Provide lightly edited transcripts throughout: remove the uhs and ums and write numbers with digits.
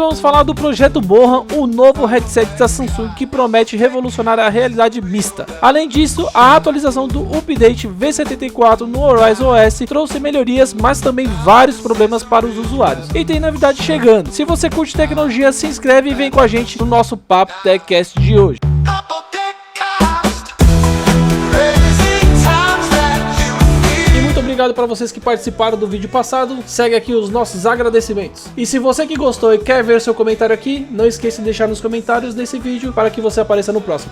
vamos falar do projeto Mohan, o novo headset da Samsung que promete revolucionar a realidade mista. Além disso, a atualização do update V74 no Horizon OS trouxe melhorias, mas também vários problemas para os usuários. E tem novidade chegando. Se você curte tecnologia, se inscreve e vem com a gente no nosso Papo TechCast de hoje. Obrigado para vocês que participaram do vídeo passado. Segue aqui os nossos agradecimentos. E se você que gostou e quer ver seu comentário aqui, não esqueça de deixar nos comentários desse vídeo para que você apareça no próximo.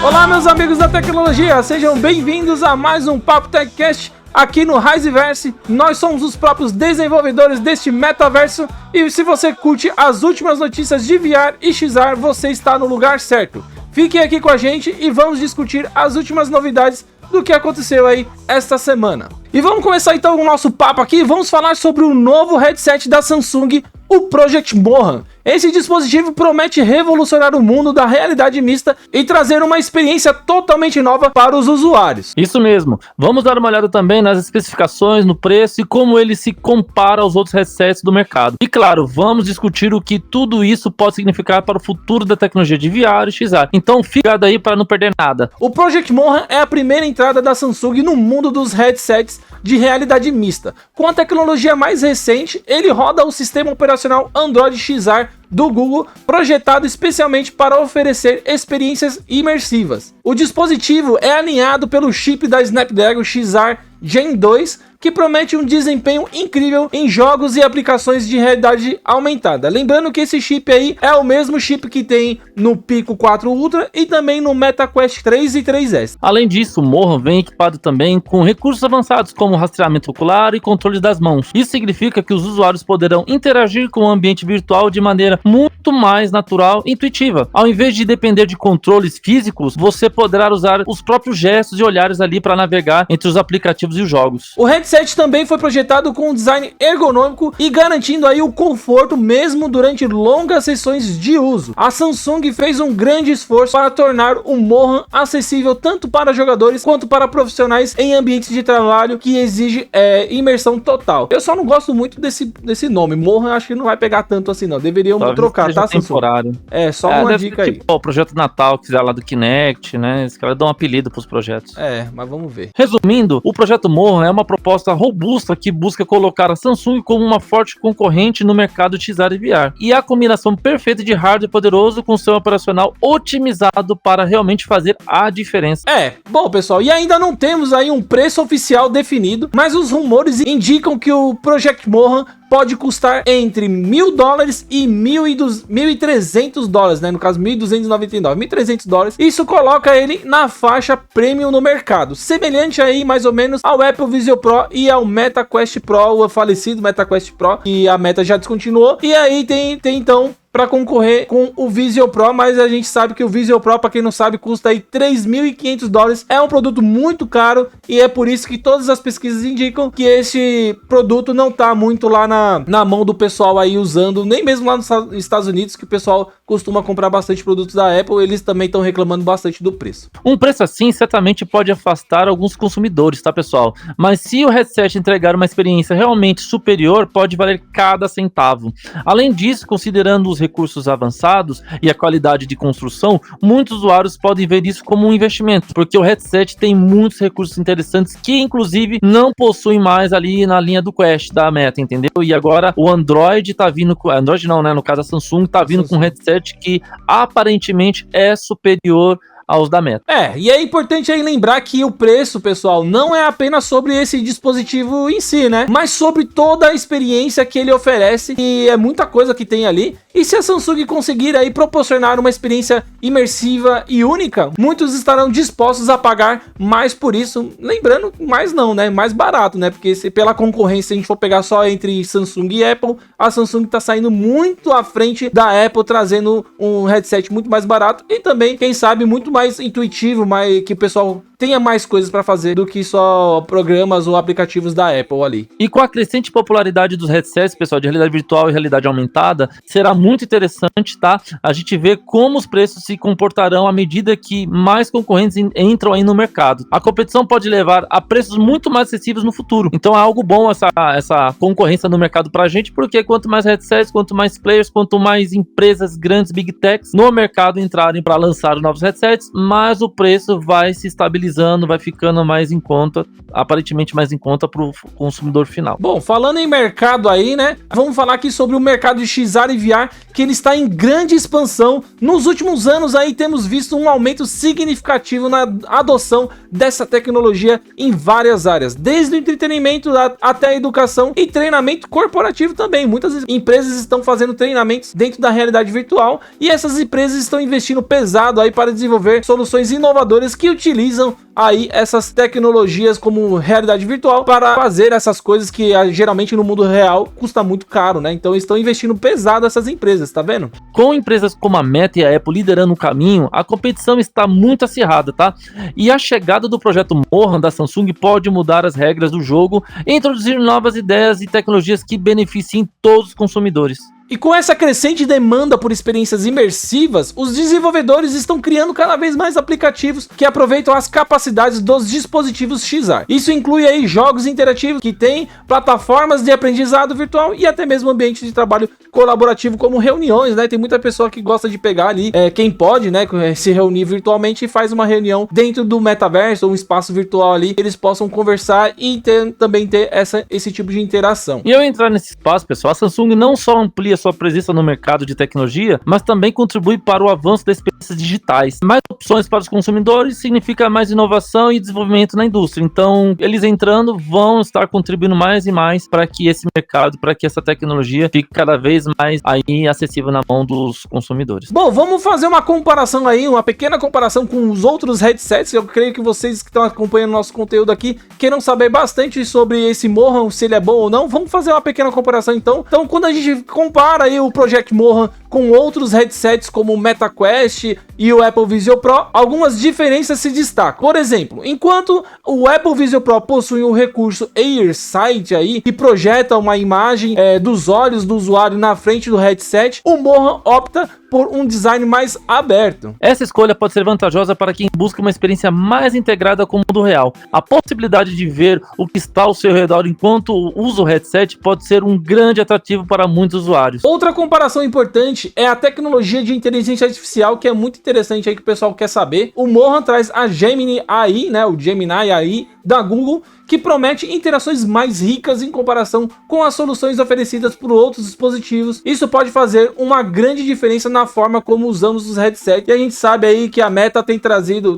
Olá, meus amigos da tecnologia, sejam bem-vindos a mais um Papo TechCast aqui no Riseverse. Nós somos os próprios desenvolvedores deste metaverso e se você curte as últimas notícias de VR e XR, você está no lugar certo. Fiquem aqui com a gente e vamos discutir as últimas novidades do que aconteceu aí esta semana. E vamos começar então o nosso papo aqui, vamos falar sobre o novo headset da Samsung, o Project Mohan. Esse dispositivo promete revolucionar o mundo da realidade mista e trazer uma experiência totalmente nova para os usuários. Isso mesmo, vamos dar uma olhada também nas especificações, no preço e como ele se compara aos outros headsets do mercado. E claro, vamos discutir o que tudo isso pode significar para o futuro da tecnologia de VR e XR. Então fica ligado aí para não perder nada. O Project Mohan é a primeira entrada da Samsung no mundo dos headsets de realidade mista. Com a tecnologia mais recente, ele roda o sistema operacional Android XR do Google, projetado especialmente para oferecer experiências imersivas. O dispositivo é alinhado pelo chip da Snapdragon XR Gen 2, que promete um desempenho incrível em jogos e aplicações de realidade aumentada. Lembrando que esse chip aí é o mesmo chip que tem no Pico 4 Ultra e também no MetaQuest 3 e 3S. Além disso, o Mohan vem equipado também com recursos avançados como rastreamento ocular e controle das mãos. Isso significa que os usuários poderão interagir com o ambiente virtual de maneira muito mais natural e intuitiva. Ao invés de depender de controles físicos, você poderá usar os próprios gestos e olhares ali para navegar entre os aplicativos e os jogos. O headset também foi projetado com um design ergonômico e garantindo aí o conforto mesmo durante longas sessões de uso. A Samsung fez um grande esforço para tornar o Mohan acessível tanto para jogadores quanto para profissionais em ambientes de trabalho que exige imersão total. Eu só não gosto muito desse nome. Mohan acho que não vai pegar tanto assim não. Deveriam trocar, tá, Samsung? Temporário. É, só uma dica aí. Tipo, o projeto Natal que fizeram lá do Kinect, né? Esse cara dá um apelido pros projetos. É, mas vamos ver. Resumindo, o projeto Mohan é uma proposta robusta que busca colocar a Samsung como uma forte concorrente no mercado de XR e VR. E a combinação perfeita de hardware poderoso com seu operacional otimizado para realmente fazer a diferença. Bom pessoal, e ainda não temos aí um preço oficial definido, mas os rumores indicam que o Project Mohan pode custar entre $1.000 e $1.300, né? No caso, $1.299, $1.300. Isso coloca ele na faixa premium no mercado, semelhante aí mais ou menos ao Apple Vision Pro e ao MetaQuest Pro, o falecido MetaQuest Pro, que a Meta já descontinuou. E aí tem então para concorrer com o Vision Pro, mas a gente sabe que o Vision Pro, para quem não sabe, custa aí $3.500. É um produto muito caro e é por isso que todas as pesquisas indicam que esse produto não tá muito lá na mão do pessoal aí usando, nem mesmo lá nos Estados Unidos, que o pessoal costuma comprar bastante produtos da Apple, eles também estão reclamando bastante do preço. Um preço assim certamente pode afastar alguns consumidores, tá pessoal? Mas se o headset entregar uma experiência realmente superior, pode valer cada centavo. Além disso, considerando os recursos avançados e a qualidade de construção, muitos usuários podem ver isso como um investimento, porque o headset tem muitos recursos interessantes que inclusive não possuem mais ali na linha do Quest da Meta, entendeu? E agora o Android tá vindo com... Android não, né? No caso a Samsung tá vindo com um headset que aparentemente é superior aos da Meta. E é importante aí lembrar que o preço, pessoal, não é apenas sobre esse dispositivo em si, né? Mas sobre toda a experiência que ele oferece, e é muita coisa que tem ali. E se a Samsung conseguir aí proporcionar uma experiência imersiva e única, muitos estarão dispostos a pagar mais por isso. Lembrando, mais não, né? Mais barato, né? Porque se pela concorrência a gente for pegar só entre Samsung e Apple, a Samsung tá saindo muito à frente da Apple, trazendo um headset muito mais barato e também, quem sabe, muito mais intuitivo, que o pessoal tenha mais coisas para fazer do que só programas ou aplicativos da Apple ali. E com a crescente popularidade dos headsets, pessoal, de realidade virtual e realidade aumentada, será muito interessante, tá? A gente ver como os preços se comportarão à medida que mais concorrentes entram aí no mercado. A competição pode levar a preços muito mais acessíveis no futuro. Então é algo bom essa concorrência no mercado pra gente, porque quanto mais headsets, quanto mais players, quanto mais empresas grandes, big techs, no mercado entrarem para lançar novos headsets, mais o preço vai se estabilizando, vai ficando mais em conta, aparentemente mais em conta para o consumidor final. Bom, falando em mercado aí, né, vamos falar aqui sobre o mercado de XR e VR, que ele está em grande expansão. Nos últimos anos aí temos visto um aumento significativo na adoção dessa tecnologia em várias áreas, desde o entretenimento até a educação e treinamento corporativo também. Muitas empresas estão fazendo treinamentos dentro da realidade virtual e essas empresas estão investindo pesado aí para desenvolver soluções inovadoras que utilizam aí essas tecnologias como realidade virtual para fazer essas coisas que geralmente no mundo real custa muito caro, né? Então estão investindo pesado essas empresas, tá vendo? Com empresas como a Meta e a Apple liderando o caminho, a competição está muito acirrada, tá? E a chegada do projeto Mohan da Samsung pode mudar as regras do jogo e introduzir novas ideias e tecnologias que beneficiem todos os consumidores. E com essa crescente demanda por experiências imersivas, os desenvolvedores estão criando cada vez mais aplicativos que aproveitam as capacidades dos dispositivos XR. Isso inclui aí jogos interativos que têm plataformas de aprendizado virtual e até mesmo ambiente de trabalho colaborativo como reuniões, né? Tem muita pessoa que gosta de pegar ali, quem pode, né, se reunir virtualmente e faz uma reunião dentro do metaverso ou um espaço virtual ali, eles possam conversar e também ter esse tipo de interação. E ao entrar nesse espaço, pessoal, a Samsung não só amplia sua presença no mercado de tecnologia, mas também contribui para o avanço das experiências digitais. Mais opções para os consumidores significa mais inovação e desenvolvimento na indústria. Então, eles entrando vão estar contribuindo mais e mais para que esse mercado, para que essa tecnologia fique cada vez mais aí acessível na mão dos consumidores. Bom, vamos fazer uma comparação aí, uma pequena comparação com os outros headsets. Eu creio que vocês que estão acompanhando nosso conteúdo aqui queiram saber bastante sobre esse Mohan, se ele é bom ou não. Vamos fazer uma pequena comparação então. Então, quando a gente compara aí o Project Mohan com outros headsets como o MetaQuest e o Apple Vision Pro, algumas diferenças se destacam. Por exemplo, enquanto o Apple Vision Pro possui o recurso AirSight aí, que projeta uma imagem dos olhos do usuário na frente do headset, o Mohan opta por um design mais aberto. Essa escolha pode ser vantajosa para quem busca uma experiência mais integrada com o mundo real. A possibilidade de ver o que está ao seu redor enquanto usa o headset pode ser um grande atrativo para muitos usuários. Outra comparação importante é a tecnologia de inteligência artificial, que é muito interessante aí que o pessoal quer saber. O Mohan traz a Gemini AI, né, o Gemini AI da Google, que promete interações mais ricas em comparação com as soluções oferecidas por outros dispositivos. Isso pode fazer uma grande diferença na forma como usamos os headsets. E a gente sabe aí que a Meta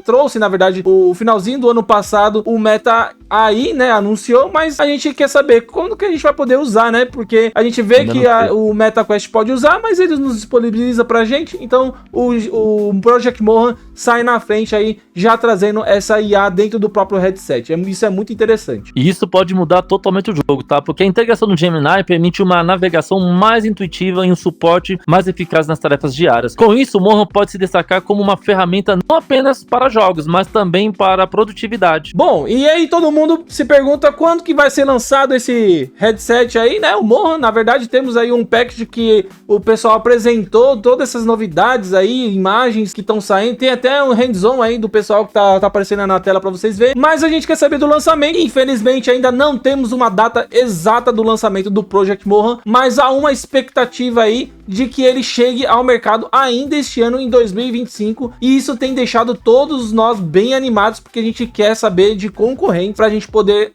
trouxe na verdade o finalzinho do ano passado o Meta AI, né, anunciou, mas a gente quer saber quando que a gente vai poder usar, né, porque a gente vê que o MetaQuest pode usar, mas eles nos disponibiliza pra gente, então o Project Mohan sai na frente aí, já trazendo essa IA dentro do próprio headset. Isso é muito interessante. E isso pode mudar totalmente o jogo, tá? Porque a integração do Gemini permite uma navegação mais intuitiva e um suporte mais eficaz nas tarefas diárias. Com isso, o Mohan pode se destacar como uma ferramenta não apenas para jogos, mas também para a produtividade. Bom, e aí todo mundo se pergunta quando que vai ser lançado esse headset aí, né? O Mohan, na verdade, temos aí um package que o pessoal apresentou todas essas novidades aí, imagens que estão saindo, tem até um hands-on aí do pessoal que tá aparecendo na tela para vocês verem, mas a gente quer saber do lançamento. Infelizmente ainda não temos uma data exata do lançamento do Project Mohan, mas há uma expectativa aí de que ele chegue ao mercado ainda este ano, em 2025, e isso tem deixado todos nós bem animados, porque a gente quer saber de concorrentes pra gente poder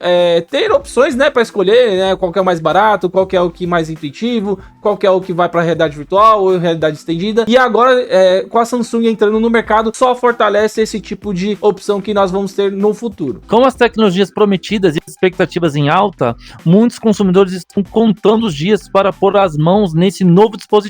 ter opções, né, para escolher, né, qual que é o mais barato, qual que é o que mais intuitivo, qual que é o que vai para realidade virtual ou realidade estendida. E agora com a Samsung entrando no mercado, só fortalece esse tipo de opção que nós vamos ter no futuro. Com as tecnologias prometidas e expectativas em alta, muitos consumidores estão contando os dias para pôr as mãos nesse novo dispositivo.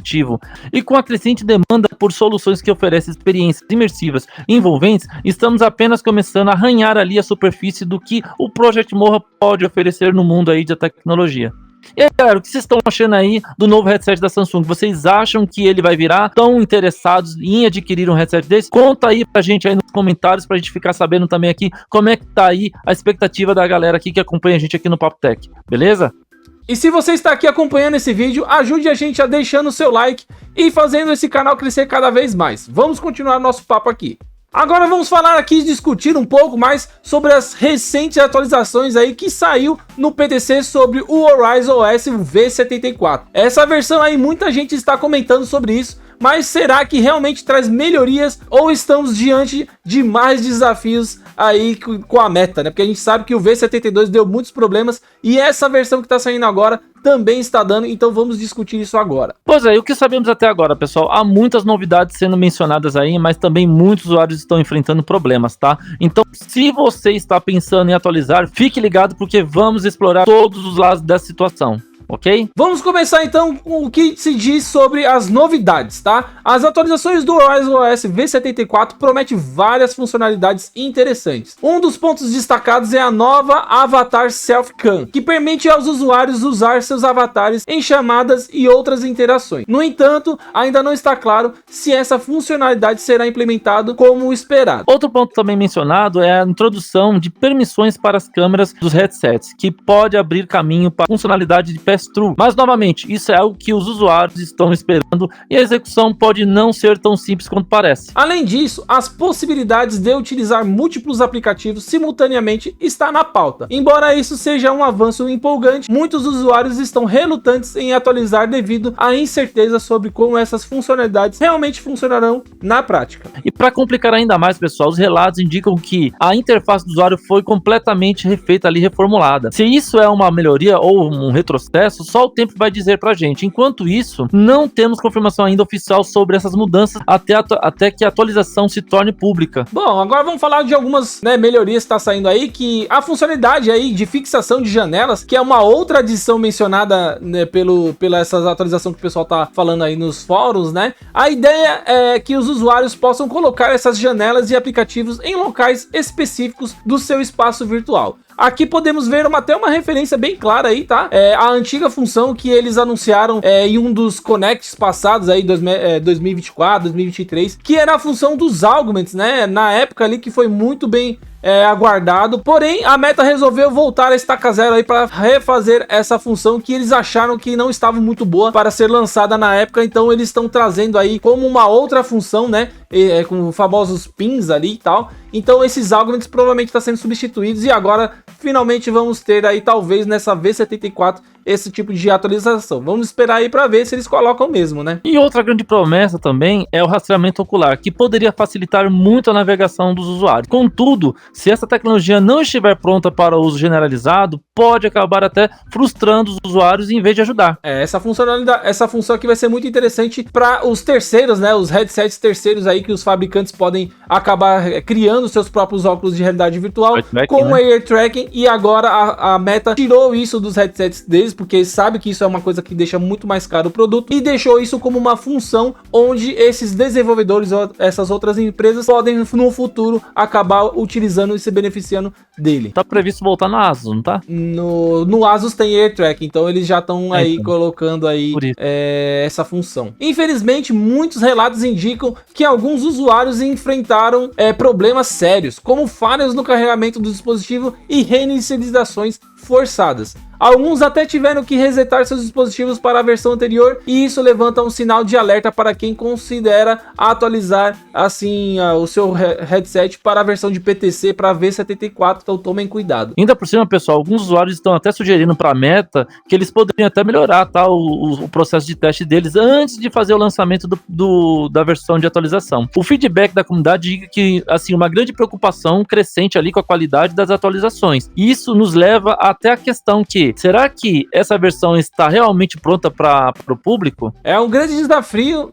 E com a crescente demanda por soluções que oferecem experiências imersivas e envolventes, estamos apenas começando a arranhar ali a superfície do que o Project Mohan pode oferecer no mundo aí da tecnologia. E aí, galera, o que vocês estão achando aí do novo headset da Samsung? Vocês acham que ele vai virar? Estão interessados em adquirir um headset desse? Conta aí pra gente aí nos comentários, pra gente ficar sabendo também aqui como é que tá aí a expectativa da galera aqui que acompanha a gente aqui no Papo Tech, beleza? E se você está aqui acompanhando esse vídeo, ajude a gente a deixando o seu like e fazendo esse canal crescer cada vez mais. Vamos continuar nosso papo aqui. Agora vamos falar aqui e discutir um pouco mais sobre as recentes atualizações aí que saiu no PTC sobre o Horizon OS V74. Essa versão aí muita gente está comentando sobre isso, mas será que realmente traz melhorias ou estamos diante de mais desafios aí com a meta, né? Porque a gente sabe que o V72 deu muitos problemas e essa versão que está saindo agora também está dando, então vamos discutir isso agora. Pois é, o que sabemos até agora, pessoal? Há muitas novidades sendo mencionadas aí, mas também muitos usuários estão enfrentando problemas, tá? Então, se você está pensando em atualizar, fique ligado porque vamos explorar todos os lados dessa situação. Ok? Vamos começar então com o que se diz sobre as novidades, tá? As atualizações do Horizon OS V74 prometem várias funcionalidades interessantes. Um dos pontos destacados é a nova Avatar Self Cam, que permite aos usuários usar seus avatares em chamadas e outras interações. No entanto, ainda não está claro se essa funcionalidade será implementada como esperado. Outro ponto também mencionado é a introdução de permissões para as câmeras dos headsets, que pode abrir caminho para a funcionalidade de pass-through. Mas novamente, isso é algo que os usuários estão esperando e a execução pode não ser tão simples quanto parece. Além disso, as possibilidades de utilizar múltiplos aplicativos simultaneamente está na pauta. Embora isso seja um avanço empolgante, muitos usuários estão relutantes em atualizar devido à incerteza sobre como essas funcionalidades realmente funcionarão na prática. E para complicar ainda mais, pessoal, os relatos indicam que a interface do usuário foi completamente refeita ali, reformulada. Se isso é uma melhoria ou um retrocesso, só o tempo vai dizer pra gente. Enquanto isso, não temos confirmação ainda oficial sobre essas mudanças até que a atualização se torne pública. Bom, agora vamos falar de algumas melhorias que tá saindo aí, que a funcionalidade aí de fixação de janelas, que é uma outra adição mencionada, né, pela essa atualização que o pessoal tá falando aí nos fóruns, né? A ideia é que os usuários possam colocar essas janelas e aplicativos em locais específicos do seu espaço virtual. Aqui podemos ver até uma referência bem clara aí, tá? A antiga função que eles anunciaram em um dos Connects passados aí, 2024, 2023, que era a função dos augments, né? Na época ali que foi muito bem aguardado, porém a Meta resolveu voltar a estaca zero aí para refazer essa função que eles acharam que não estava muito boa para ser lançada na época, então eles estão trazendo aí como uma outra função, né, com famosos pins ali e tal. Então esses augments provavelmente estão sendo substituídos e agora finalmente vamos ter aí talvez nessa V74 esse tipo de atualização. Vamos esperar aí para ver se eles colocam mesmo, né? E outra grande promessa também é o rastreamento ocular, que poderia facilitar muito a navegação dos usuários. Contudo, se essa tecnologia não estiver pronta para o uso generalizado, pode acabar até frustrando os usuários em vez de ajudar. Essa função aqui vai ser muito interessante para os terceiros, né? Os headsets terceiros aí que os fabricantes podem acabar criando seus próprios óculos de realidade virtual com o Air Tracking, e agora a Meta tirou isso dos headsets deles, porque sabe que isso é uma coisa que deixa muito mais caro o produto, e deixou isso como uma função onde esses desenvolvedores ou essas outras empresas podem no futuro acabar utilizando e se beneficiando dele. Tá previsto voltar no Asus, não tá? No Asus tem Air Tracking, então eles já estão aí colocando aí essa função. Infelizmente, muitos relatos indicam que alguns usuários enfrentaram problemas sérios, como falhas no carregamento do dispositivo e reinicializações forçadas. Alguns até tiveram que resetar seus dispositivos para a versão anterior, e isso levanta um sinal de alerta para quem considera atualizar assim o seu headset para a versão de PTC para V74, então tomem cuidado. Ainda por cima, pessoal, alguns usuários estão até sugerindo para a Meta que eles poderiam até melhorar, tá, o processo de teste deles antes de fazer o lançamento da versão de atualização. O feedback da comunidade diz que assim uma grande preocupação crescente ali com a qualidade das atualizações. Isso nos leva até a questão que será que essa versão está realmente pronta para o público? É um grande desafio,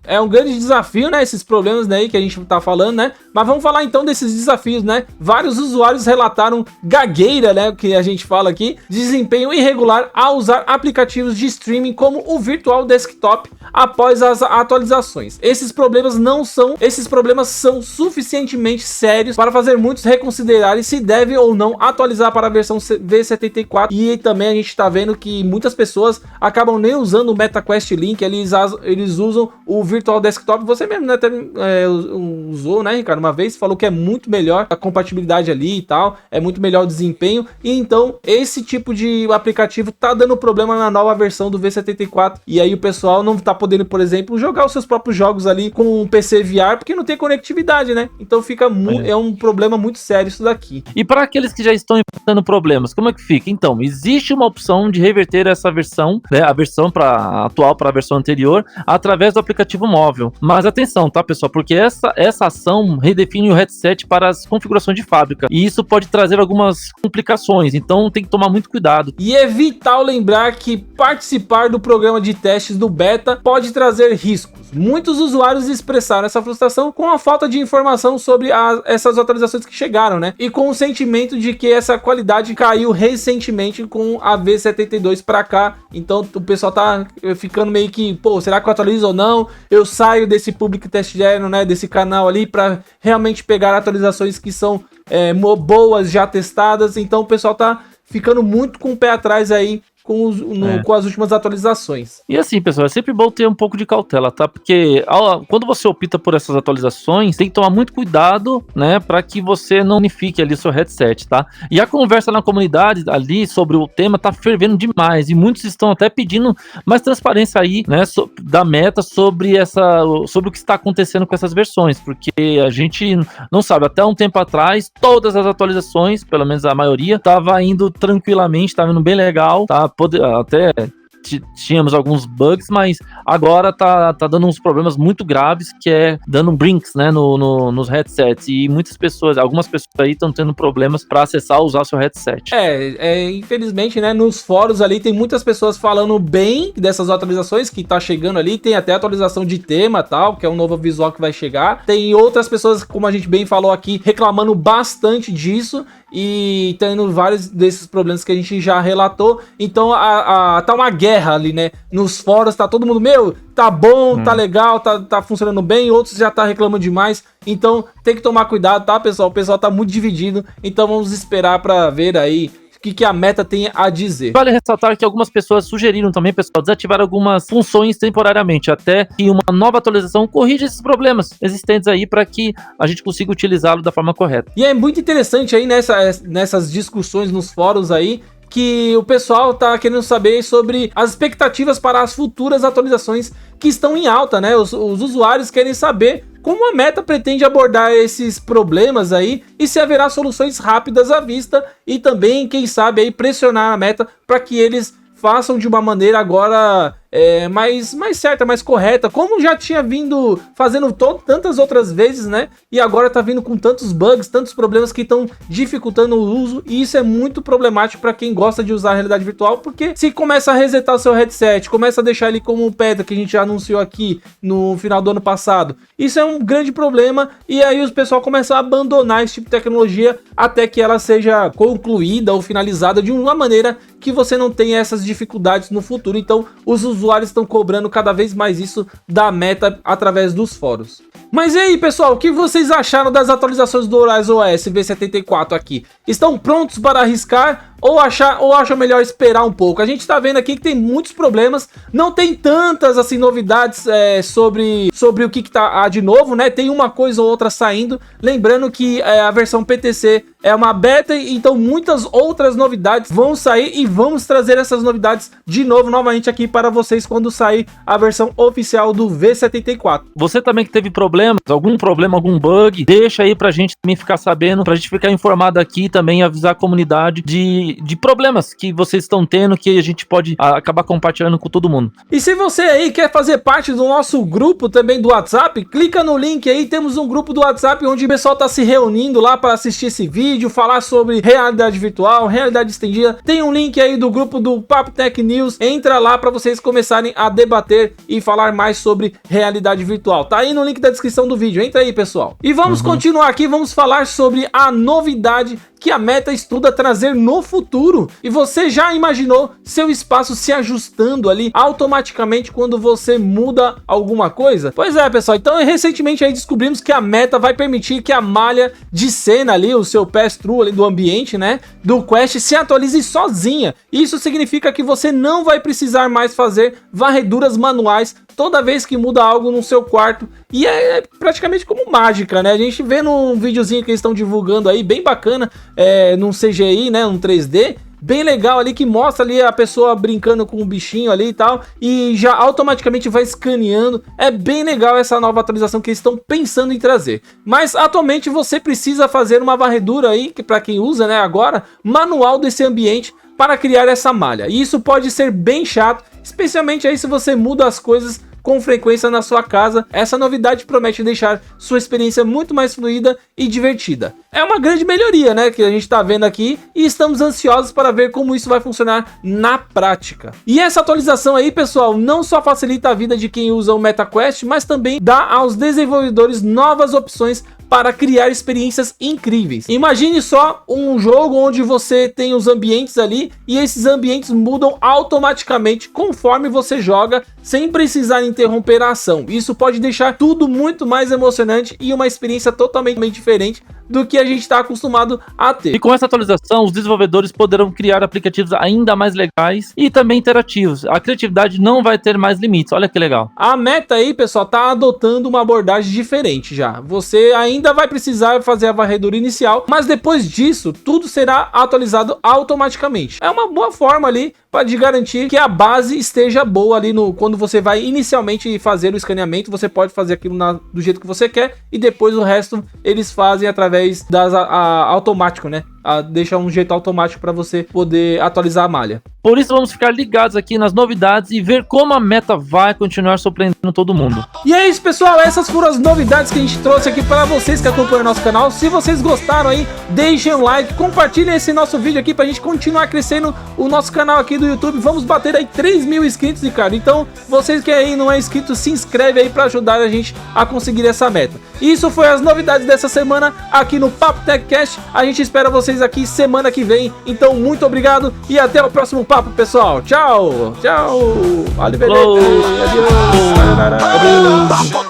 né, esses problemas aí que a gente tá falando, né? Mas vamos falar então desses desafios, né? Vários usuários relataram gagueira, né, que a gente fala aqui, desempenho irregular ao usar aplicativos de streaming como o Virtual Desktop após as atualizações. Esses problemas são suficientemente sérios para fazer muitos reconsiderarem se deve ou não atualizar para a versão V74, e também a gente gente tá vendo que muitas pessoas acabam nem usando o MetaQuest Link, eles usam o Virtual Desktop. Você mesmo, né, até usou, né, Ricardo, uma vez, falou que é muito melhor a compatibilidade ali e tal, é muito melhor o desempenho, e então esse tipo de aplicativo tá dando problema na nova versão do V74, e aí o pessoal não tá podendo, por exemplo, jogar os seus próprios jogos ali com um PC VR, porque não tem conectividade, né? Então fica é um problema muito sério isso daqui. E para aqueles que já estão enfrentando problemas, como é que fica? Então, existe uma opção de reverter essa versão, né, a versão atual para a versão anterior, através do aplicativo móvel. Mas atenção, tá, pessoal? Porque essa ação redefine o headset para as configurações de fábrica, e isso pode trazer algumas complicações, então tem que tomar muito cuidado. E é vital lembrar que participar do programa de testes do beta pode trazer riscos. Muitos usuários expressaram essa frustração com a falta de informação sobre essas atualizações que chegaram, né? E com o sentimento de que essa qualidade caiu recentemente com a V72 para cá. Então o pessoal tá ficando meio que, pô, será que eu atualizo ou não? Eu saio desse Public Test Channel, né, desse canal ali, para realmente pegar atualizações que são boas, já testadas. Então o pessoal tá ficando muito com o pé atrás aí com as últimas atualizações. E assim, pessoal, é sempre bom ter um pouco de cautela, tá? Porque quando você opta por essas atualizações, tem que tomar muito cuidado, né? Para que você não unifique ali o seu headset, tá? E a conversa na comunidade ali sobre o tema tá fervendo demais, e muitos estão até pedindo mais transparência aí, né? Da Meta sobre o que está acontecendo com essas versões, porque a gente não sabe, até um tempo atrás, todas as atualizações, pelo menos a maioria, tava indo tranquilamente, tava indo bem legal, tá? Até tínhamos alguns bugs, mas agora tá dando uns problemas muito graves, que é dando brinks, né, nos headsets, e algumas pessoas aí estão tendo problemas para acessar ou usar o seu headset. Infelizmente, né, nos fóruns ali tem muitas pessoas falando bem dessas atualizações que tá chegando ali, tem até atualização de tema tal, que é um novo visual que vai chegar, tem outras pessoas, como a gente bem falou aqui, reclamando bastante disso, e tendo vários desses problemas que a gente já relatou. Então tá uma guerra ali, né? Nos fóruns tá todo mundo, tá bom, tá legal, tá funcionando bem, outros já tá reclamando demais. Então tem que tomar cuidado, tá, pessoal? O pessoal tá muito dividido, então vamos esperar pra ver aí o que a Meta tem a dizer. Vale ressaltar que algumas pessoas sugeriram também, pessoal, desativar algumas funções temporariamente, até que uma nova atualização corrija esses problemas existentes aí, para que a gente consiga utilizá-lo da forma correta. E é muito interessante aí nessas discussões nos fóruns aí, que o pessoal tá querendo saber sobre as expectativas para as futuras atualizações que estão em alta, né? Os usuários querem saber como a Meta pretende abordar esses problemas aí, e se haverá soluções rápidas à vista, e também, quem sabe, aí pressionar a Meta para que eles façam de uma maneira agora mais certa, mais correta, como já tinha vindo fazendo tantas outras vezes, né? E agora tá vindo com tantos bugs, tantos problemas que estão dificultando o uso, e isso é muito problemático para quem gosta de usar a realidade virtual, porque se começa a resetar o seu headset, começa a deixar ele como um beta, que a gente já anunciou aqui no final do ano passado, isso é um grande problema, e aí o pessoal começa a abandonar esse tipo de tecnologia até que ela seja concluída ou finalizada de uma maneira que você não tenha essas dificuldades no futuro. Então os usuários estão cobrando cada vez mais isso da Meta através dos fóruns. Mas e aí, pessoal, o que vocês acharam das atualizações do Horizon OS V74 aqui? Estão prontos para arriscar ou acham melhor esperar um pouco? A gente tá vendo aqui que tem muitos problemas, não tem tantas assim novidades sobre o que tá de novo, né? Tem uma coisa ou outra saindo, lembrando que a versão PTC é uma beta, então muitas outras novidades vão sair, e vamos trazer essas novidades de novo, novamente aqui para vocês quando sair a versão oficial do V74. Você também que teve algum problema, algum bug, deixa aí pra gente também ficar sabendo, pra gente ficar informado aqui e também avisar a comunidade de problemas que vocês estão tendo, que a gente pode acabar compartilhando com todo mundo. E se você aí quer fazer parte do nosso grupo também do WhatsApp, clica no link aí, temos um grupo do WhatsApp onde o pessoal tá se reunindo lá para assistir esse vídeo, falar sobre realidade virtual, realidade estendida. Tem um link aí do grupo do Papo Tech News, entra lá para vocês começarem a debater e falar mais sobre realidade virtual. Tá aí no link da descrição do vídeo, entra aí, pessoal. E vamos continuar aqui, vamos falar sobre a novidade que a Meta estuda trazer no futuro. E você já imaginou seu espaço se ajustando ali automaticamente quando você muda alguma coisa? Pois é, pessoal, então recentemente aí descobrimos que a Meta vai permitir que a malha de cena ali, o seu pass-through ali do ambiente, né, do Quest se atualize sozinha. Isso significa que você não vai precisar mais fazer varreduras manuais toda vez que muda algo no seu quarto, e é praticamente como mágica, né? A gente vê num videozinho que eles estão divulgando aí, bem bacana, num CGI, né, um 3D, bem legal ali, que mostra ali a pessoa brincando com o bichinho ali e tal, e já automaticamente vai escaneando. É bem legal essa nova atualização que eles estão pensando em trazer. Mas atualmente você precisa fazer uma varredura aí, que para quem usa, né, agora, manual desse ambiente para criar essa malha. E isso pode ser bem chato, especialmente aí se você muda as coisas com frequência na sua casa. Essa novidade promete deixar sua experiência muito mais fluida e divertida. É uma grande melhoria, né, que a gente tá vendo aqui, e estamos ansiosos para ver como isso vai funcionar na prática. E essa atualização aí, pessoal, não só facilita a vida de quem usa o MetaQuest, mas também dá aos desenvolvedores novas opções para criar experiências incríveis. Imagine só um jogo onde você tem os ambientes ali e esses ambientes mudam automaticamente conforme você joga, sem precisar interromper a ação. Isso pode deixar tudo muito mais emocionante e uma experiência totalmente diferente do que a gente está acostumado a ter. E com essa atualização, os desenvolvedores poderão criar aplicativos ainda mais legais e também interativos. A criatividade não vai ter mais limites. Olha que legal. A Meta aí, pessoal, tá adotando uma abordagem diferente já. Você ainda vai precisar fazer a varredura inicial, mas depois disso, tudo será atualizado automaticamente. É uma boa forma ali de garantir que a base esteja boa ali quando você vai inicialmente fazer o escaneamento. Você pode fazer aquilo do jeito que você quer, e depois o resto eles fazem através das automático, né? Deixa um jeito automático para você poder atualizar a malha. Por isso vamos ficar ligados aqui nas novidades e ver como a Meta vai continuar surpreendendo todo mundo. E é isso, pessoal, essas foram as novidades que a gente trouxe aqui para vocês que acompanham o nosso canal. Se vocês gostaram aí, deixem um like, compartilhem esse nosso vídeo aqui pra gente continuar crescendo o nosso canal aqui do YouTube. Vamos bater aí 3.000 inscritos, Ricardo. Então, vocês que aí não é inscrito, se inscreve aí para ajudar a gente a conseguir essa meta. Isso foi as novidades dessa semana aqui no Papo TechCast. A gente espera vocês aqui semana que vem. Então, muito obrigado e até o próximo papo, pessoal. Tchau. Tchau. Valeu, beleza. Revolution.